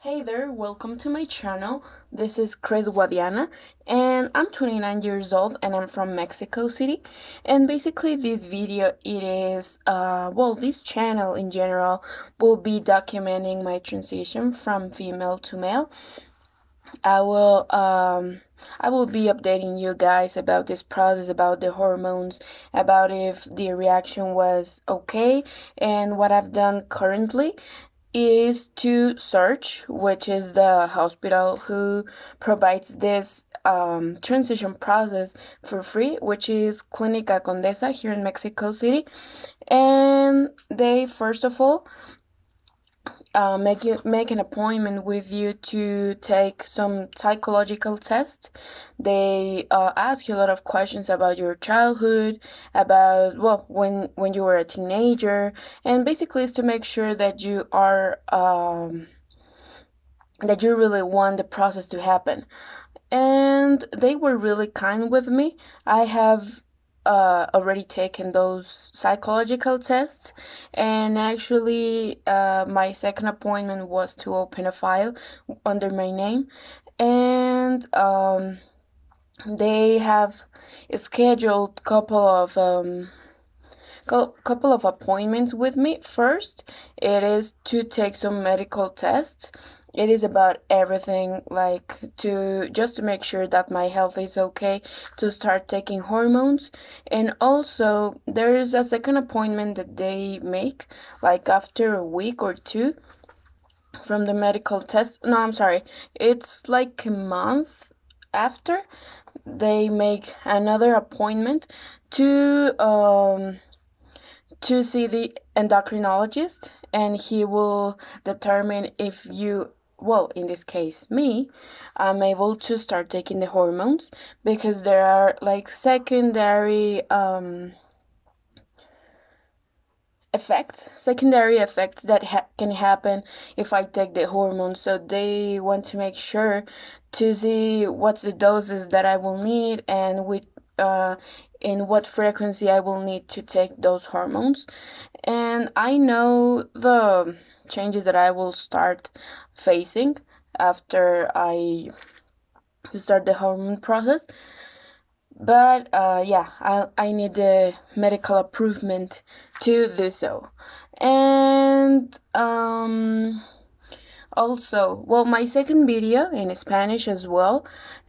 Hey there, welcome to my channel. This is Chris Guadiana and I'm 29 years old and I'm from Mexico City. And basically this video this channel in general will be documenting my transition from female to male. I will um I will be updating you guys about this process, about the hormones, about if the reaction was okay and what I've done currently is to search, which is the hospital who provides this transition process for free, which is Clínica Condesa here in Mexico City. And they first of all make an appointment with you to take some psychological tests. They ask you a lot of questions about your childhood, about when you were a teenager, and basically it's to make sure that you really want the process to happen. And they were really kind with me. I have already taken those psychological tests, and actually, my second appointment was to open a file under my name, and they have scheduled couple of appointments with me. First, it is to take some medical tests. It is about everything, like to just to make sure that my health is okay, to start taking hormones. And also there is a second appointment that they make like after a week or two from the medical test. No, I'm sorry. It's like a month after they make another appointment to see the endocrinologist, and he will determine if you, well, in this case, me, I'm able to start taking the hormones, because there are like secondary effects that can happen if I take the hormones. So they want to make sure to see what's the doses that I will need, and in what frequency I will need to take those hormones. And I know the changes that I will start facing after I start the hormone process. But yeah, I need the medical approval to do so. And also, well, my second video in Spanish as well,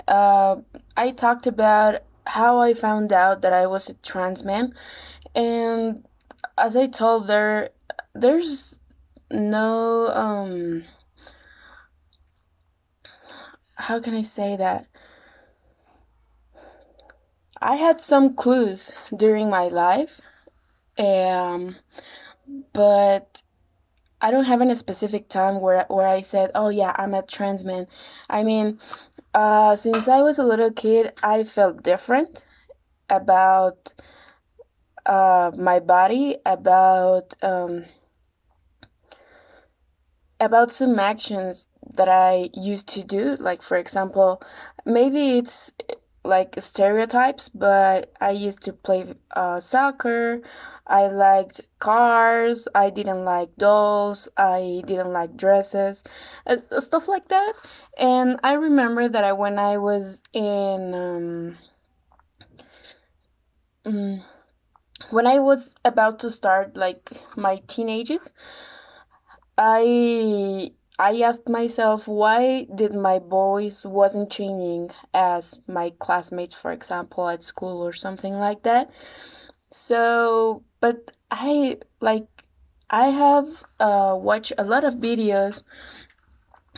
uh, I talked about how I found out that I was a trans man. And as I told there's no how can I say that? I had some clues during my life, um, but I don't have any specific time where I said, "Oh yeah, I'm a trans man." I mean, since I was a little kid, I felt different about my body, about some actions that I used to do. Like, for example, maybe it's like stereotypes, but I used to play soccer. I liked cars. I didn't like dolls. I didn't like dresses, stuff like that. And I remember that when I was mm, when I was about to start like my teenagers, I asked myself, why did my voice wasn't changing as my classmates, for example, at school or something like that. So, but I have watched a lot of videos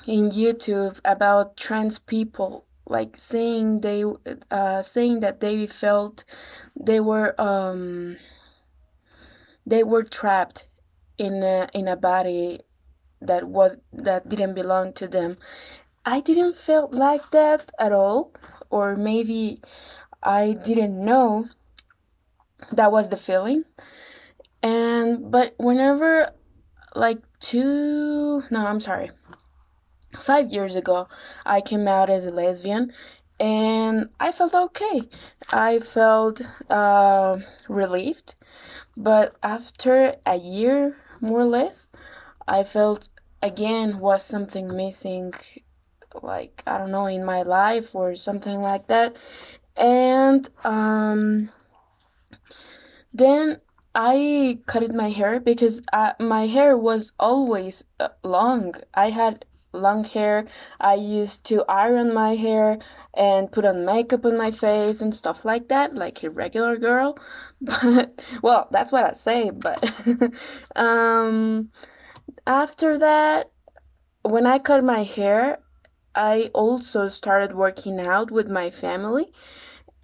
in YouTube about trans people, like saying that they felt they were um they were trapped in a body that didn't belong to them. I didn't feel like that at all, or maybe I didn't know that was the feeling. And but whenever, like two no I'm sorry 5 years ago, I came out as a lesbian, and I felt okay. I felt relieved. But after a year, more or less, I felt again was something missing, like, I don't know, in my life or something like that. And then I cutted my hair because my hair was always long. I had long hair. I used to iron my hair and put on makeup on my face and stuff like that, like a regular girl. But, well, that's what I say, but um, after that, when I cut my hair, I also started working out with my family,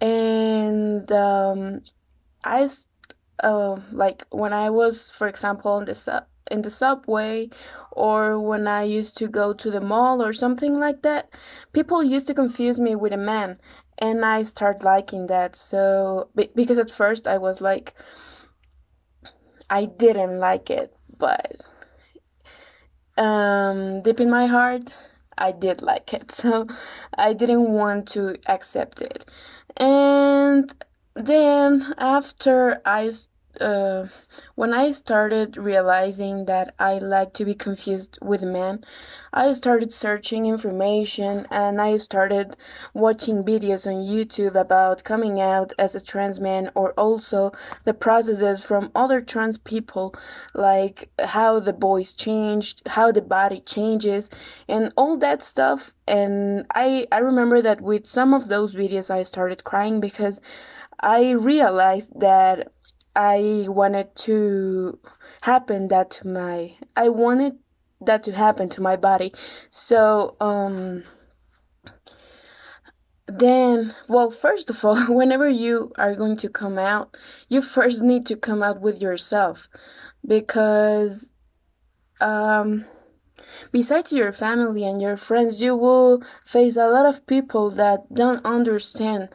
and I like when I was, for example, in the subway, or when I used to go to the mall or something like that, people used to confuse me with a man, and I start liking that. So because at first I was like, I didn't like it, but deep in my heart, I did like it. So I didn't want to accept it. And then after uh, when I started realizing that I like to be confused with men, I started searching information and I started watching videos on YouTube about coming out as a trans man, or also the processes from other trans people, like how the voice changed, how the body changes, and all that stuff. And I remember that with some of those videos I started crying because I realized that I wanted to I wanted that to happen to my body. So then, well, first of all, whenever you are going to come out, you first need to come out with yourself, because um besides your family and your friends, you will face a lot of people that don't understand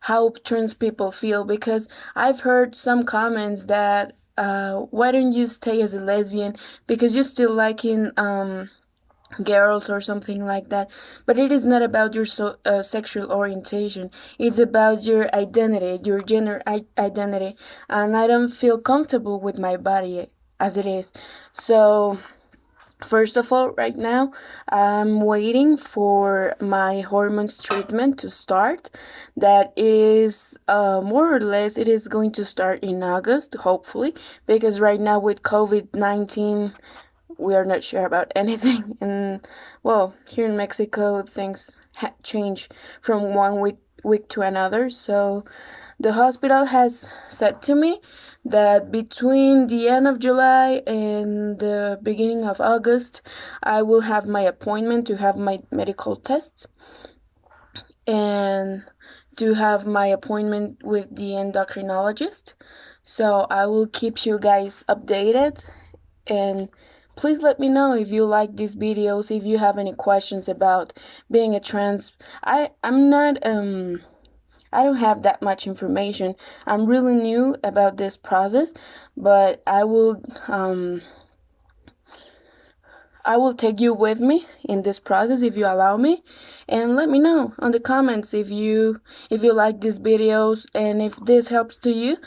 how trans people feel. Because I've heard some comments that, why don't you stay as a lesbian because you still liking girls or something like that. But it is not about your sexual orientation. It's about your identity, your gender identity. And I don't feel comfortable with my body as it is. So first of all, right now, I'm waiting for my hormones treatment to start. That is, more or less, it is going to start in August, hopefully, because right now with COVID-19, we are not sure about anything. And, well, here in Mexico, things change from one week to another. So the hospital has said to me that between the end of July and the beginning of August, I will have my appointment to have my medical tests and to have my appointment with the endocrinologist. So I will keep you guys updated, and please let me know if you like these videos, if you have any questions about being a trans. I'm not I don't have that much information. I'm really new about this process, but I will take you with me in this process if you allow me, and let me know on the comments if you like these videos, and if this helps to you.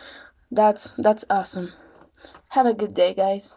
That's awesome. Have a good day, guys.